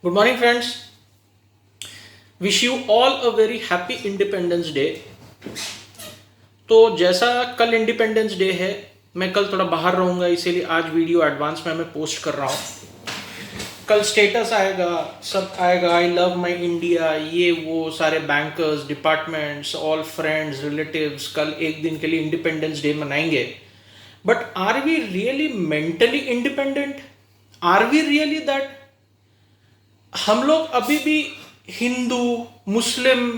Good morning, friends. Wish you all a very happy Independence Day. तो जैसा कल independence day है, मैं कल थोड़ा बाहर रहूँगा, इसीलिए आज वीडियो एडवांस में मैं पोस्ट कर रहा हूँ। कल स्टेटस आएगा, सब आएगा, आई लव माई इंडिया, ये वो सारे bankers, departments, all friends, relatives कल एक दिन के लिए इंडिपेंडेंस डे मनाएंगे। But are we really mentally independent? Are we really that? हम लोग अभी भी हिंदू, मुस्लिम,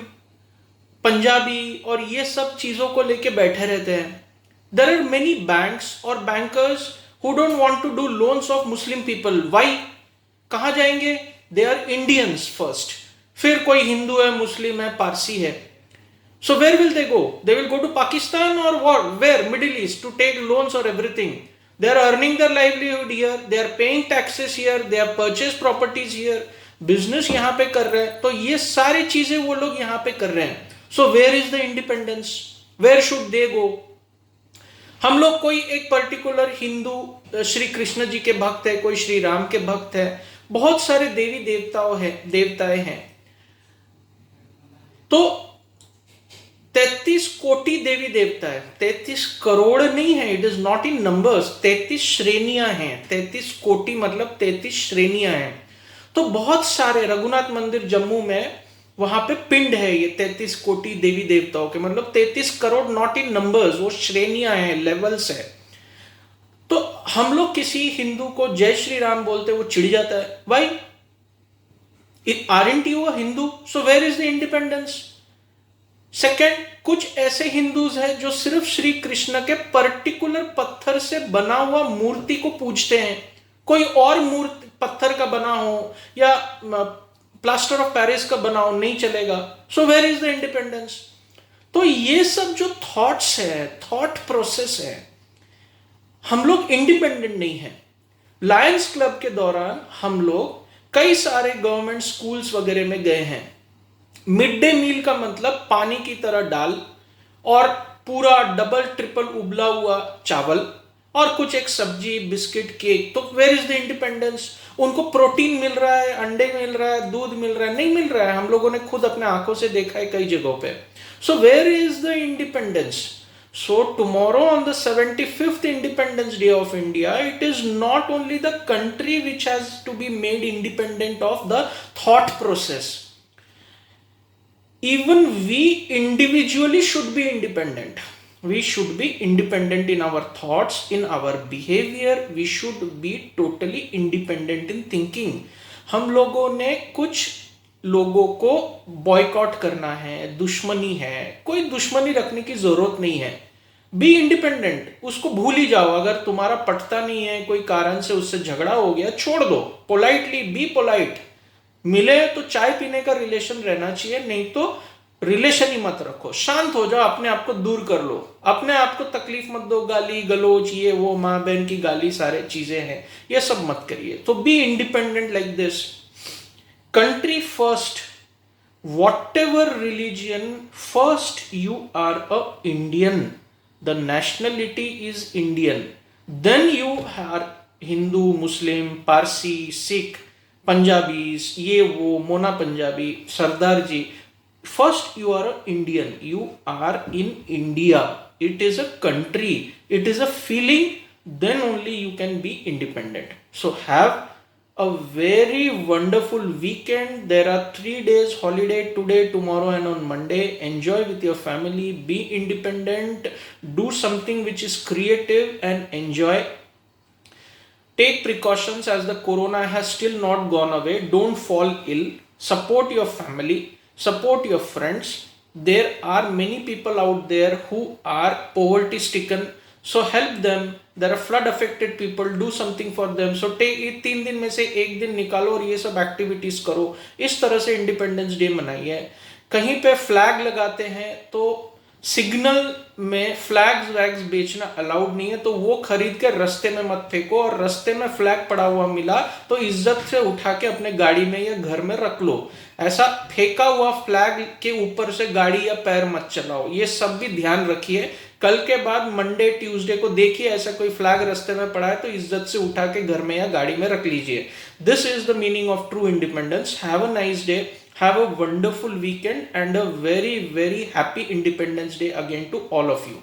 पंजाबी और ये सब चीजों को लेके बैठे रहते हैं। देर आर मेनी बैंक्स और bankers who don't want to do loans of Muslim people. Why? कहाँ जाएंगे? दे आर इंडियंस फर्स्ट, फिर कोई हिंदू है, मुस्लिम है, पारसी है। So where will they go? They will go to Pakistan or what? Where? Middle East to take loans or everything. They are earning their livelihood here. They are paying taxes here. They have purchased properties here. Business यहाँ पे कर रहे हैं, तो ये सारी चीजें वो लोग यहाँ पे कर रहे हैं। So where is the independence? Where should they go? हम लोग कोई एक पर्टिकुलर हिंदू श्री कृष्ण जी के भक्त है, कोई श्री राम के भक्त है, बहुत सारे देवी देवताएं हैं। तो 33 कोटि देवी देवता है, 33 करोड़ नहीं है, it is not in numbers. 33 श्रेणियां हैं, 33 कोटि मतलब 33 श्रेणियां हैं। तो बहुत सारे, रघुनाथ मंदिर जम्मू में वहां पे पिंड है ये 33 कोटि देवी देवताओं के, मतलब 33 करोड़, नॉट इन नंबर्स, वो श्रेणियां हैं, लेवल्स है। तो हम लोग किसी हिंदू को जय श्री राम बोलते वो चिढ़ जाता है। Why? Aren't you a Hindu? So where is the independence? Second, कुछ ऐसे हिंदूज हैं जो सिर्फ श्री कृष्ण के पर्टिकुलर पत्थर से बना हुआ मूर्ति को पूजते हैं। कोई और मूर्ति पत्थर का बना हो या प्लास्टर ऑफ पेरिस का बना हो नहीं चलेगा। So where is the independence? तो ये सब जो थॉट्स है, थॉट प्रोसेस है, हम लोग इंडिपेंडेंट नहीं है। लायंस क्लब के दौरान हम लोग कई सारे गवर्नमेंट स्कूल्स वगैरह में गए हैं। मिड डे मील का मतलब पानी की तरह डाल और पूरा डबल ट्रिपल उबला हुआ चावल और कुछ एक सब्जी, बिस्किट, केक। तो वेयर इज द इंडिपेंडेंस? उनको प्रोटीन मिल रहा है, अंडे मिल रहा है, दूध मिल रहा है? नहीं मिल रहा है। हम लोगों ने खुद अपने आंखों से देखा है कई जगहों पे। So where is the independence? So tomorrow on the 75th Independence Day of India, it is not only the country which has to be made independent of the thought process. Even we individually should be independent. We should be independent in our thoughts, in our behavior. We should be totally independent in thinking. हम लोगों ने कुछ लोगों को boycott करना है, दुश्मनी है, कोई दुश्मनी रखने की जरूरत नहीं है। बी इंडिपेंडेंट, उसको भूल ही जाओ। अगर तुम्हारा पटता नहीं है, कोई कारण से उससे झगड़ा हो गया, छोड़ दो। Politely be polite. मिले तो चाय पीने का रिलेशन रहना चाहिए, नहीं तो रिलेशन ही मत रखो। शांत हो जाओ, अपने आप को दूर कर लो, अपने आप को तकलीफ मत दो, गाली गलोच, ये वो, माँ बहन की गाली, सारे चीजें हैं, ये सब मत करिए। तो be independent like this. Country first, whatever religion, first you are a Indian. The nationality is Indian. Then you are Hindu, Muslim, Parsi, Sikh, Punjabis, ये वो, मोना पंजाबी, सरदार जी। First you are a Indian. You are in India. It is a country. It is a feeling. Then only you can be independent. So have a very wonderful weekend. There are 3 days holiday, today, tomorrow and on Monday. Enjoy with your family, be independent, do something which is creative and enjoy. Take precautions as the corona has still not gone away. Don't fall ill. Support your family, support your friends. There are many people out there who are poverty stricken. So help them. There are flood affected people. Do something for them. So take 3 दिन में से 1 दिन निकालो और ये सब activities करो। इस तरह से इंडिपेंडेंस डे मनाइए। कहीं पे फ्लैग लगाते हैं तो सिग्नल में फ्लैग्स वैग्स बेचना अलाउड नहीं है, तो वो खरीद के रास्ते में मत फेंको। और रास्ते में फ्लैग पड़ा हुआ मिला तो इज्जत से उठा के अपने गाड़ी में या घर में रख लो। ऐसा फेंका हुआ फ्लैग के ऊपर से गाड़ी या पैर मत चलाओ। ये सब भी ध्यान रखिए। कल के बाद मंडे ट्यूसडे को देखिए ऐसा कोई फ्लैग रास्ते में पड़ा है तो इज्जत से उठा के घर में या गाड़ी में रख लीजिए. This is the meaning of true independence. Have a nice day. Have a wonderful weekend and a very very happy independence day again to all of you.